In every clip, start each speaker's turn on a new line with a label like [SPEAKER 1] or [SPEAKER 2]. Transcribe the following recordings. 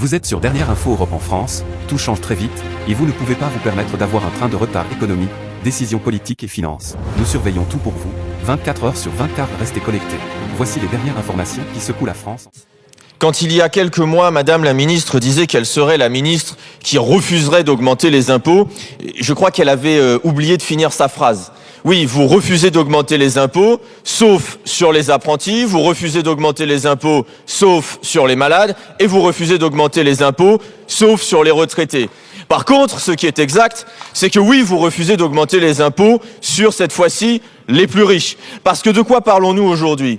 [SPEAKER 1] Vous êtes sur Dernière Info Europe en France, tout change très vite, et vous ne pouvez pas vous permettre d'avoir un train de retard économie, décisions politiques et finances. Nous surveillons tout pour vous, 24 heures sur 24, restez connectés. Voici les dernières informations qui secouent la France.
[SPEAKER 2] Quand il y a quelques mois, Madame la Ministre disait qu'elle serait la ministre qui refuserait d'augmenter les impôts, je crois qu'elle avait oublié de finir sa phrase. Oui, vous refusez d'augmenter les impôts, sauf sur les apprentis, vous refusez d'augmenter les impôts, sauf sur les malades, et vous refusez d'augmenter les impôts, sauf sur les retraités. Par contre, ce qui est exact, c'est que oui, vous refusez d'augmenter les impôts sur, cette fois-ci, les plus riches. Parce que de quoi parlons-nous aujourd'hui ?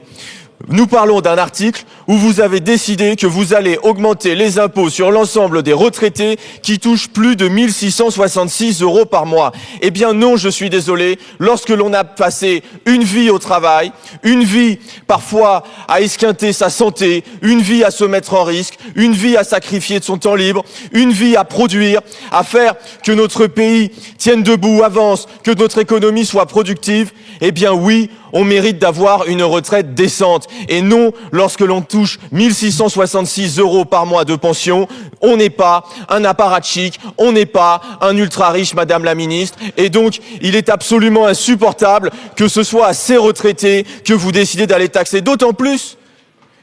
[SPEAKER 2] Nous parlons d'un article où vous avez décidé que vous allez augmenter les impôts sur l'ensemble des retraités qui touchent plus de 1 666 € par mois. Eh bien non, je suis désolé, lorsque l'on a passé une vie au travail, une vie parfois à esquinter sa santé, une vie à se mettre en risque, une vie à sacrifier de son temps libre, une vie à produire, à faire que notre pays tienne debout, avance, que notre économie soit productive, eh bien oui, on mérite d'avoir une retraite décente. Et non, lorsque l'on touche 1 666 € par mois de pension, on n'est pas un apparatchik, on n'est pas un ultra riche, Madame la Ministre. Et donc, il est absolument insupportable que ce soit à ces retraités que vous décidez d'aller taxer. D'autant plus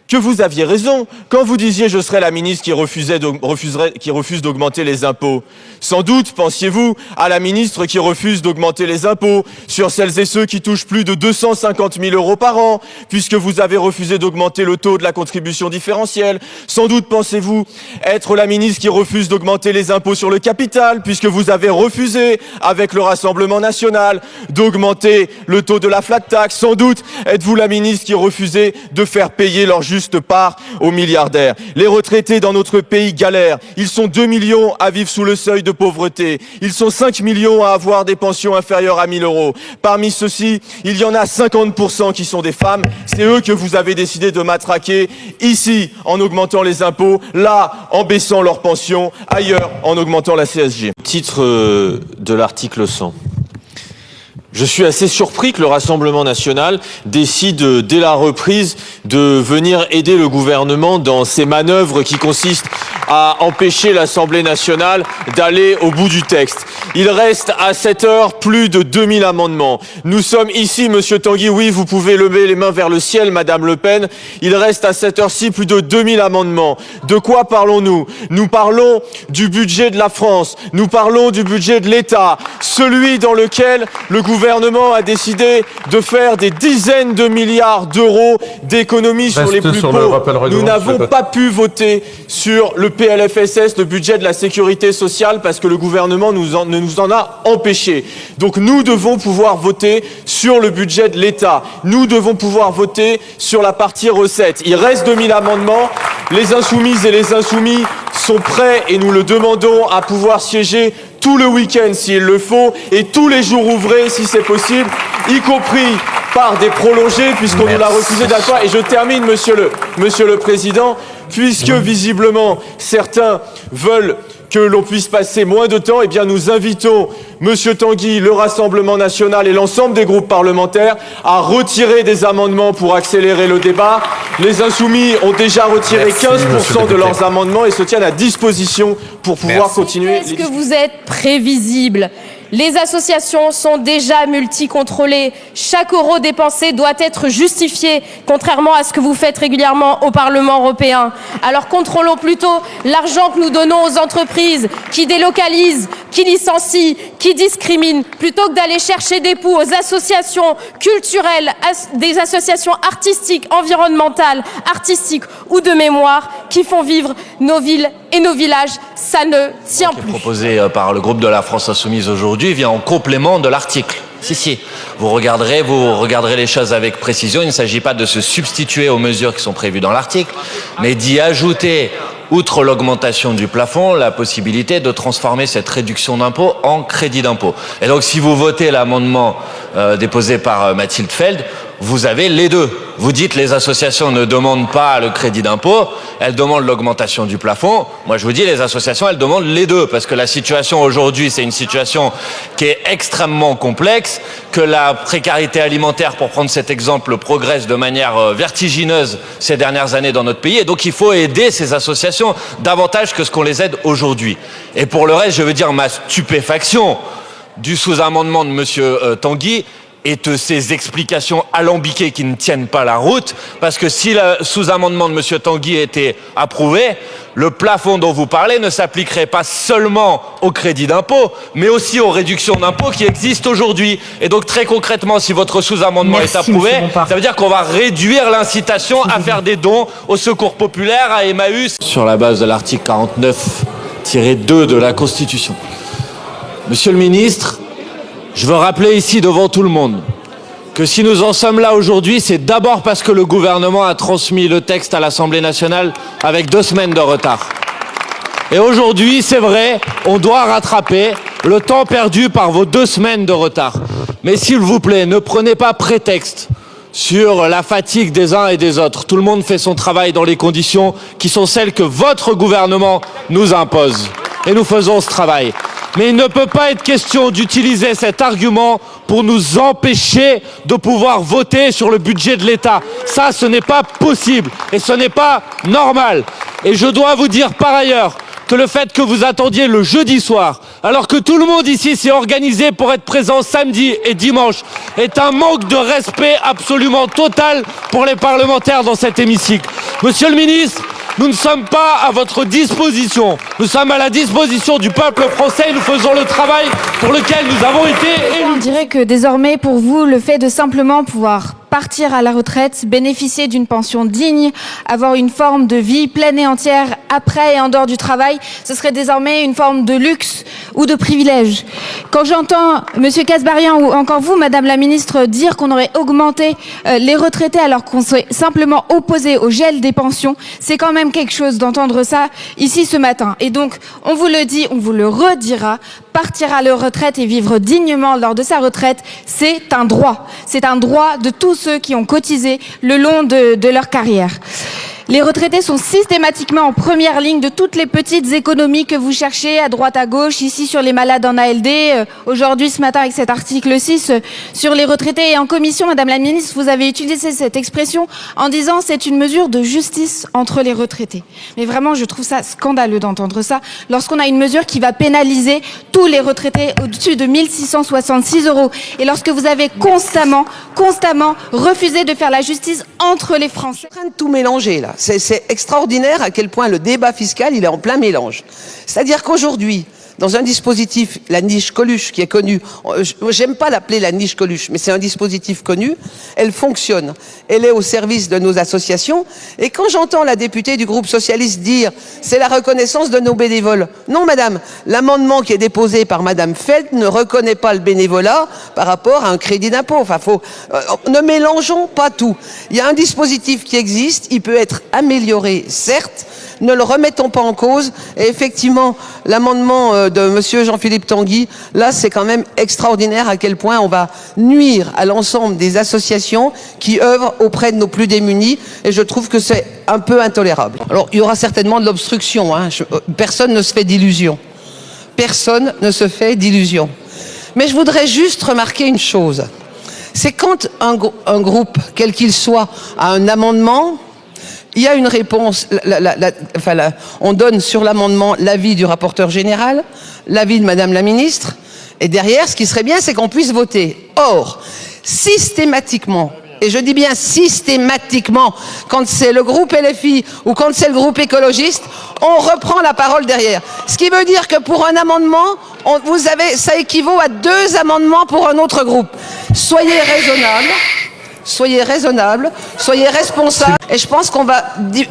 [SPEAKER 2] que vous aviez raison quand vous disiez je serai la ministre qui refuse d'augmenter les impôts. Sans doute pensiez-vous à la ministre qui refuse d'augmenter les impôts sur celles et ceux qui touchent plus de 250 000 € par an, puisque vous avez refusé d'augmenter le taux de la contribution différentielle. Sans doute pensez-vous être la ministre qui refuse d'augmenter les impôts sur le capital, puisque vous avez refusé, avec le Rassemblement national, d'augmenter le taux de la flat tax. Sans doute êtes-vous la ministre qui refusait de faire payer leur juste part aux milliardaires. Les retraités dans notre pays galèrent. Ils sont 2 millions à vivre sous le seuil de pauvreté. Ils sont 5 millions à avoir des pensions inférieures à 1 000 €. Parmi ceux-ci, il y en a 50% qui sont des femmes. C'est eux que vous avez décidé de matraquer. Ici, en augmentant les impôts. Là, en baissant leurs pensions. Ailleurs, en augmentant la CSG. Titre de l'article 100. Je suis assez surpris que le Rassemblement national décide, dès la reprise, de venir aider le gouvernement dans ces manœuvres qui consistent à empêcher l'Assemblée nationale d'aller au bout du texte. Il reste à cette heure plus de 2000 amendements. Nous sommes ici, Monsieur Tanguy, oui, vous pouvez lever les mains vers le ciel, Madame Le Pen. Il reste à cette heure-ci plus de 2000 amendements. De quoi parlons-nous ? Nous parlons du budget de la France. Nous parlons du budget de l'État. Celui dans lequel le gouvernement a décidé de faire des dizaines de milliards d'euros d'économies sur les plus pauvres. Nous n'avons pas pu voter sur le PLFSS, le budget de la sécurité sociale, parce que le gouvernement ne nous en a empêchés. Donc nous devons pouvoir voter sur le budget de l'État. Nous devons pouvoir voter sur la partie recettes. Il reste 2000 amendements. Les insoumises et les insoumis sont prêts, et nous le demandons, à pouvoir siéger tout le week-end s'il le faut, et tous les jours ouvrés si c'est possible, y compris par des prolongés, puisqu'on nous l'a refusé d'un fois. Et je termine, Monsieur le Président, puisque visiblement certains veulent que l'on puisse passer moins de temps, eh bien nous invitons Monsieur Tanguy, le Rassemblement national et l'ensemble des groupes parlementaires à retirer des amendements pour accélérer le débat. Les Insoumis ont déjà retiré 15% de leurs amendements et se tiennent à disposition pour pouvoir continuer.
[SPEAKER 3] Est-ce que vous êtes prévisible ? Les associations sont déjà multicontrôlées. Chaque euro dépensé doit être justifié, contrairement à ce que vous faites régulièrement au Parlement européen. Alors contrôlons plutôt l'argent que nous donnons aux entreprises qui délocalisent, qui licencient, qui discriminent, plutôt que d'aller chercher des poux aux associations culturelles, des associations artistiques, environnementales, artistiques ou de mémoire qui font vivre nos villes et nos villages. Ça ne tient plus.
[SPEAKER 4] Proposé par le groupe de la France Insoumise aujourd'hui vient en complément de l'article. Si. Vous regarderez les choses avec précision. Il ne s'agit pas de se substituer aux mesures qui sont prévues dans l'article, mais d'y ajouter, outre l'augmentation du plafond, la possibilité de transformer cette réduction d'impôt en crédit d'impôt. Et donc, si vous votez l'amendement déposé par Mathilde Feld, vous avez les deux. vous dites les associations ne demandent pas le crédit d'impôt, elles demandent l'augmentation du plafond. Moi, je vous dis, les associations, elles demandent les deux, parce que la situation aujourd'hui, c'est une situation qui est extrêmement complexe, que la précarité alimentaire, pour prendre cet exemple, progresse de manière vertigineuse ces dernières années dans notre pays, et donc il faut aider ces associations davantage que ce qu'on les aide aujourd'hui. Et pour le reste, je veux dire ma stupéfaction du sous-amendement de monsieur Tanguy et de ces explications alambiquées qui ne tiennent pas la route, parce que si le sous-amendement de monsieur Tanguy était approuvé, le plafond dont vous parlez ne s'appliquerait pas seulement au crédit d'impôt, mais aussi aux réductions d'impôts qui existent aujourd'hui. Et donc très concrètement, si votre sous-amendement est approuvé, ça veut dire qu'on va réduire l'incitation à faire des dons au Secours populaire, à Emmaüs, sur la base de l'article 49-2 de la Constitution. Monsieur le ministre, je veux rappeler ici devant tout le monde que si nous en sommes là aujourd'hui, c'est d'abord parce que le gouvernement a transmis le texte à l'Assemblée nationale avec 2 semaines de retard. Et aujourd'hui, c'est vrai, on doit rattraper le temps perdu par vos 2 semaines de retard. Mais s'il vous plaît, ne prenez pas prétexte sur la fatigue des uns et des autres. Tout le monde fait son travail dans les conditions qui sont celles que votre gouvernement nous impose. Et nous faisons ce travail. Mais il ne peut pas être question d'utiliser cet argument pour nous empêcher de pouvoir voter sur le budget de l'État. Ça, ce n'est pas possible et ce n'est pas normal. Et je dois vous dire par ailleurs que le fait que vous attendiez le jeudi soir, alors que tout le monde ici s'est organisé pour être présent samedi et dimanche, est un manque de respect absolument total pour les parlementaires dans cet hémicycle. Monsieur le ministre, nous ne sommes pas à votre disposition. Nous sommes à la disposition du peuple français et nous faisons le travail pour lequel nous avons été élus.
[SPEAKER 5] On dirait que désormais, pour vous, le fait de simplement pouvoir partir à la retraite, bénéficier d'une pension digne, avoir une forme de vie pleine et entière après et en dehors du travail, ce serait désormais une forme de luxe ou de privilège. Quand j'entends Monsieur Kasbarian ou encore vous, Madame la Ministre, dire qu'on aurait augmenté les retraités alors qu'on s'est simplement opposé au gel des pensions, c'est quand même quelque chose d'entendre ça ici ce matin. Et donc, on vous le dit, on vous le redira, partir à la retraite et vivre dignement lors de sa retraite, c'est un droit. C'est un droit de tous ceux qui ont cotisé le long de leur carrière. Les retraités sont systématiquement en première ligne de toutes les petites économies que vous cherchez à droite à gauche, ici sur les malades en ALD, aujourd'hui ce matin avec cet article 6 sur les retraités. Et en commission, Madame la Ministre, vous avez utilisé cette expression en disant c'est une mesure de justice entre les retraités. Mais vraiment, je trouve ça scandaleux d'entendre ça lorsqu'on a une mesure qui va pénaliser tous les retraités au-dessus de 1 666 € et lorsque vous avez constamment refusé de faire la justice entre les Français.
[SPEAKER 6] On est en train de tout mélanger là. C'est extraordinaire à quel point le débat fiscal, il est en plein mélange. C'est-à-dire qu'aujourd'hui, dans un dispositif, la niche Coluche, qui est connue, j'aime pas l'appeler la niche Coluche, mais c'est un dispositif connu, elle fonctionne, elle est au service de nos associations, et quand j'entends la députée du groupe socialiste dire « c'est la reconnaissance de nos bénévoles », non madame, l'amendement qui est déposé par madame Feld ne reconnaît pas le bénévolat par rapport à un crédit d'impôt, enfin ne mélangeons pas tout. Il y a un dispositif qui existe, il peut être amélioré, certes, ne le remettons pas en cause, et effectivement, l'amendement de monsieur Jean-Philippe Tanguy, là c'est quand même extraordinaire à quel point on va nuire à l'ensemble des associations qui œuvrent auprès de nos plus démunis, et je trouve que c'est un peu intolérable. Alors il y aura certainement de l'obstruction, hein. Personne ne se fait d'illusions. Personne ne se fait d'illusions. Mais je voudrais juste remarquer une chose, c'est quand un groupe, quel qu'il soit, a un amendement, il y a une réponse, on donne sur l'amendement l'avis du rapporteur général, l'avis de Madame la Ministre, et derrière, ce qui serait bien, c'est qu'on puisse voter. Or, systématiquement, et je dis bien systématiquement, quand c'est le groupe LFI ou quand c'est le groupe écologiste, on reprend la parole derrière. Ce qui veut dire que pour un amendement, ça équivaut à 2 amendements pour un autre groupe. Soyez raisonnables. Soyez raisonnables, soyez responsables, et je pense qu'on va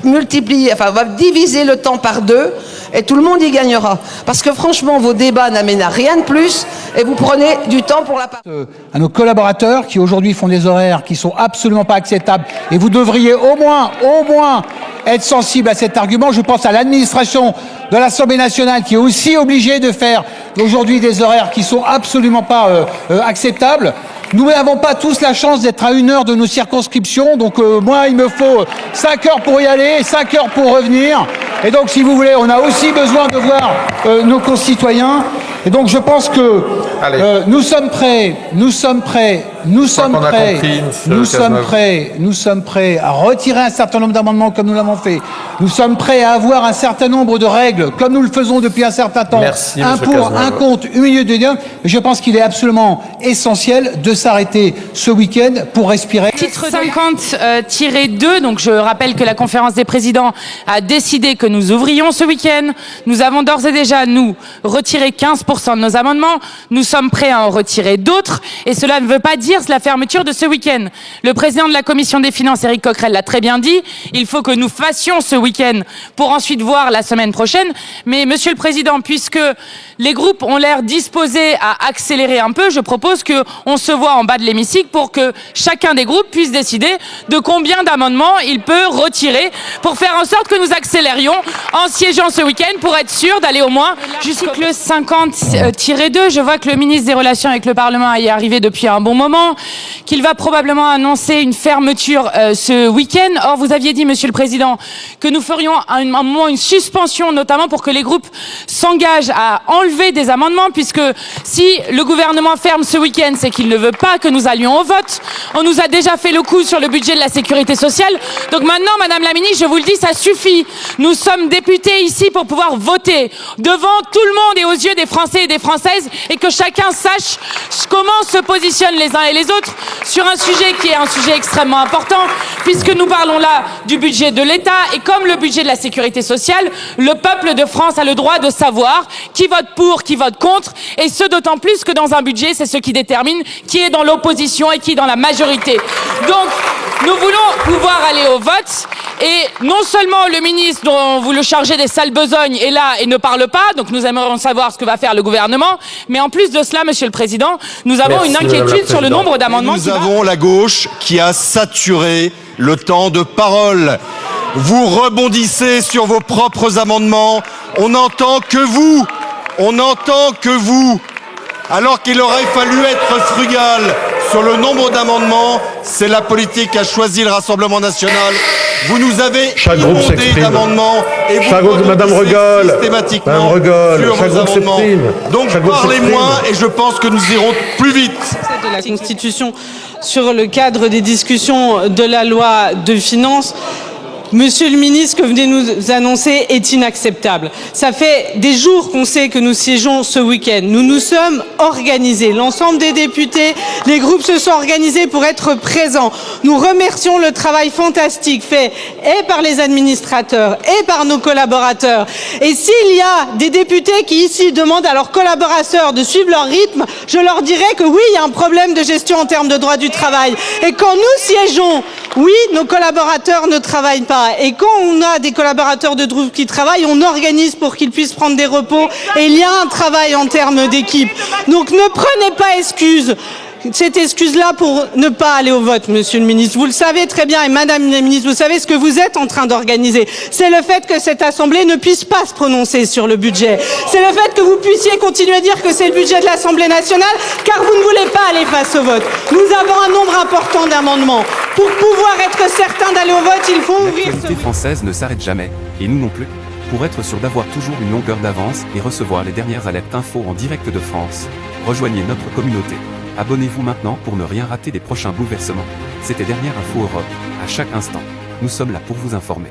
[SPEAKER 6] multiplier, on va diviser le temps par 2, et tout le monde y gagnera. Parce que franchement, vos débats n'amènent à rien de plus, et vous prenez du temps pour la parole.
[SPEAKER 7] À nos collaborateurs qui aujourd'hui font des horaires qui sont absolument pas acceptables, et vous devriez au moins être sensible à cet argument. Je pense à l'administration de l'Assemblée nationale qui est aussi obligée de faire aujourd'hui des horaires qui sont absolument pas acceptables. Nous n'avons pas tous la chance d'être à 1 heure de nos circonscriptions, donc moi il me faut 5 heures pour y aller, 5 heures pour revenir. Et donc si vous voulez, on a aussi besoin de voir nos concitoyens. Et donc je pense que nous sommes prêts à retirer un certain nombre d'amendements comme nous l'avons fait. Nous sommes prêts à avoir un certain nombre de règles comme nous le faisons depuis un certain temps.
[SPEAKER 8] Merci,
[SPEAKER 7] un pour, un contre, une minute de dialogue. Je pense qu'il est absolument essentiel de s'arrêter ce week-end pour respirer.
[SPEAKER 9] Titre 50-2, donc je rappelle que la conférence des présidents a décidé que nous ouvrions ce week-end. Nous avons d'ores et déjà, nous, retiré 15% de nos amendements. Nous sommes prêts à en retirer d'autres. Et cela ne veut pas dire la fermeture de ce week-end. Le président de la commission des finances, Éric Coquerel, l'a très bien dit. Il faut que nous fassions ce week-end pour ensuite voir la semaine prochaine. Mais monsieur le président, puisque les groupes ont l'air disposés à accélérer un peu, je propose qu'on se voit en bas de l'hémicycle pour que chacun des groupes puisse décider de combien d'amendements il peut retirer pour faire en sorte que nous accélérions en siégeant ce week-end pour être sûr d'aller au moins jusqu'au 50-2. Je vois que le ministre des Relations avec le Parlement y est arrivé depuis un bon moment, qu'il va probablement annoncer une fermeture ce week-end. Or, vous aviez dit, monsieur le président, que nous ferions à un moment une suspension, notamment pour que les groupes s'engagent à enlever des amendements, puisque si le gouvernement ferme ce week-end, c'est qu'il ne veut pas que nous allions au vote. On nous a déjà fait le coup sur le budget de la sécurité sociale. Donc maintenant, madame la ministre, je vous le dis, ça suffit. Nous sommes députés ici pour pouvoir voter devant tout le monde et aux yeux des Français et des Françaises, et que chacun sache comment se positionnent les uns et les autres sur un sujet qui est un sujet extrêmement important, puisque nous parlons là du budget de l'État, et comme le budget de la sécurité sociale, le peuple de France a le droit de savoir qui vote pour, qui vote contre, et ce d'autant plus que dans un budget, c'est ce qui détermine qui est dans l'opposition et qui est dans la majorité. Donc, nous voulons pouvoir aller au vote, et non seulement le ministre dont vous le chargez des sales besognes est là et ne parle pas, donc nous aimerions savoir ce que va faire le gouvernement, mais en plus de cela, monsieur le président, nous avons une inquiétude sur le nombre d'amendements.
[SPEAKER 10] Nous avons la gauche qui a saturé le temps de parole. Vous rebondissez sur vos propres amendements. On n'entend que vous. Alors qu'il aurait fallu être frugal sur le nombre d'amendements, c'est la politique qu'a choisi le Rassemblement national. Vous nous avez inondé d'amendements et vous rebondissez systématiquement sur vos amendements. Donc parlez moins et je pense que nous irons plus vite.
[SPEAKER 11] De la Constitution sur le cadre des discussions de la loi de finances. Monsieur le ministre, ce que vous venez nous annoncer est inacceptable. Ça fait des jours qu'on sait que nous siégeons ce week-end. Nous nous sommes organisés. L'ensemble des députés, les groupes se sont organisés pour être présents. Nous remercions le travail fantastique fait et par les administrateurs et par nos collaborateurs. Et s'il y a des députés qui ici demandent à leurs collaborateurs de suivre leur rythme, je leur dirais que oui, il y a un problème de gestion en termes de droit du travail. Et quand nous siégeons, oui, nos collaborateurs ne travaillent pas. Et quand on a des collaborateurs de groupe qui travaillent, on organise pour qu'ils puissent prendre des repos. Et il y a un travail en termes d'équipe. Donc ne prenez pas cette excuse-là pour ne pas aller au vote, monsieur le ministre. Vous le savez très bien, et madame la ministre, vous savez ce que vous êtes en train d'organiser. C'est le fait que cette Assemblée ne puisse pas se prononcer sur le budget. C'est le fait que vous puissiez continuer à dire que c'est le budget de l'Assemblée nationale, car vous ne voulez pas aller face au vote. Nous avons un nombre important d'amendements. Pour pouvoir être certain d'aller au vote, il faut ouvrir ce...
[SPEAKER 1] L'actualité française ne s'arrête jamais, et nous non plus. Pour être sûr d'avoir toujours une longueur d'avance et recevoir les dernières alertes infos en direct de France, rejoignez notre communauté. Abonnez-vous maintenant pour ne rien rater des prochains bouleversements. C'était Dernière Info Europe. À chaque instant, nous sommes là pour vous informer.